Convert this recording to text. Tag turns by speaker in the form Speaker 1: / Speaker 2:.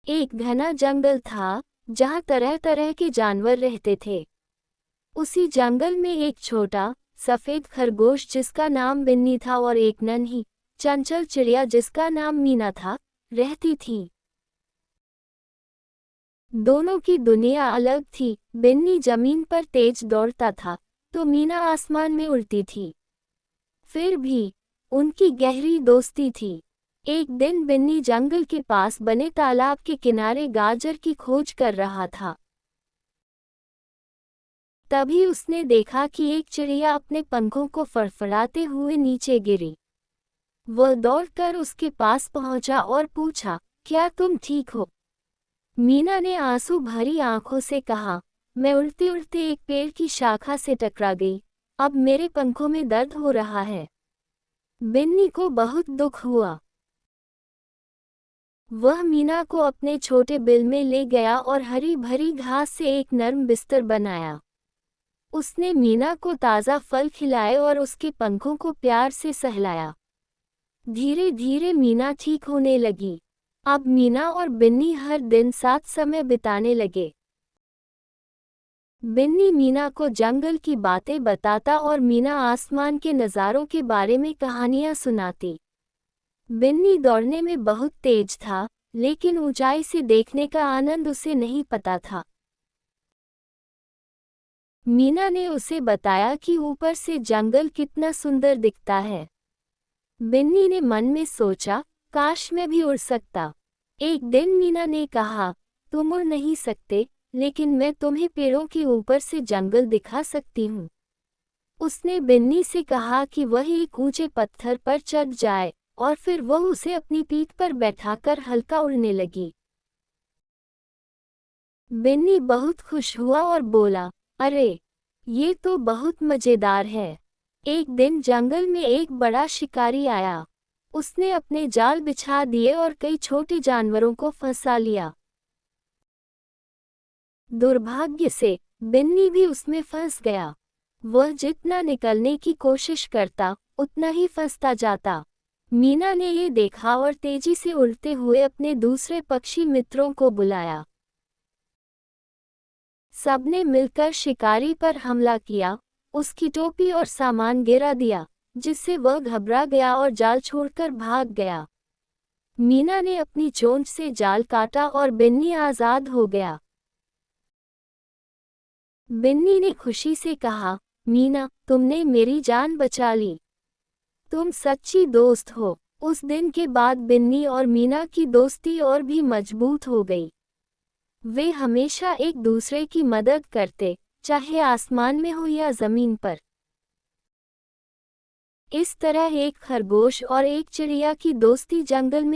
Speaker 1: एक घना जंगल था जहाँ तरह तरह के जानवर रहते थे। उसी जंगल में एक छोटा सफेद खरगोश जिसका नाम बिन्नी था और एक नन्ही चंचल चिड़िया जिसका नाम मीना था, रहती थी। दोनों की दुनिया अलग थी। बिन्नी जमीन पर तेज दौड़ता था तो मीना आसमान में उड़ती थी। फिर भी उनकी गहरी दोस्ती थी। एक दिन बिन्नी जंगल के पास बने तालाब के किनारे गाजर की खोज कर रहा था। तभी उसने देखा कि एक चिड़िया अपने पंखों को फड़फड़ाते हुए नीचे गिरी। वह दौड़कर उसके पास पहुंचा और पूछा, क्या तुम ठीक हो? मीना ने आंसू भरी आंखों से कहा, मैं उड़ते उड़ते एक पेड़ की शाखा से टकरा गई। अब मेरे पंखों में दर्द हो रहा है। बिन्नी को बहुत दुख हुआ। वह मीना को अपने छोटे बिल में ले गया और हरी भरी घास से एक नर्म बिस्तर बनाया। उसने मीना को ताज़ा फल खिलाए और उसके पंखों को प्यार से सहलाया। धीरे धीरे मीना ठीक होने लगी। अब मीना और बिन्नी हर दिन साथ समय बिताने लगे। बिन्नी मीना को जंगल की बातें बताता और मीना आसमान के नज़ारों के बारे में कहानियां सुनाती। बिन्नी दौड़ने में बहुत तेज था, लेकिन ऊंचाई से देखने का आनंद उसे नहीं पता था। मीना ने उसे बताया कि ऊपर से जंगल कितना सुंदर दिखता है। बिन्नी ने मन में सोचा, काश मैं भी उड़ सकता। एक दिन मीना ने कहा, तुम उड़ नहीं सकते, लेकिन मैं तुम्हें पेड़ों के ऊपर से जंगल दिखा सकती हूँ। उसने बिन्नी से कहा कि वह एक ऊंचे पत्थर पर चढ़ जाए और फिर वह उसे अपनी पीठ पर बैठाकर हल्का उड़ने लगी। बिन्नी बहुत खुश हुआ और बोला, अरे, ये तो बहुत मजेदार है। एक दिन जंगल में एक बड़ा शिकारी आया। उसने अपने जाल बिछा दिए और कई छोटे जानवरों को फंसा लिया। दुर्भाग्य से बिन्नी भी उसमें फंस गया। वह जितना निकलने की कोशिश करता, उतना ही फंसता जाता। मीना ने ये देखा और तेजी से उड़ते हुए अपने दूसरे पक्षी मित्रों को बुलाया। सबने मिलकर शिकारी पर हमला किया, उसकी टोपी और सामान गिरा दिया, जिससे वह घबरा गया और जाल छोड़कर भाग गया। मीना ने अपनी चोंच से जाल काटा और बिन्नी आज़ाद हो गया। बिन्नी ने खुशी से कहा, मीना, तुमने मेरी जान बचा ली। तुम सच्ची दोस्त हो। उस दिन के बाद बिन्नी और मीना की दोस्ती और भी मजबूत हो गई। वे हमेशा एक दूसरे की मदद करते, चाहे आसमान में हो या जमीन पर। इस तरह एक खरगोश और एक चिड़िया की दोस्ती जंगल में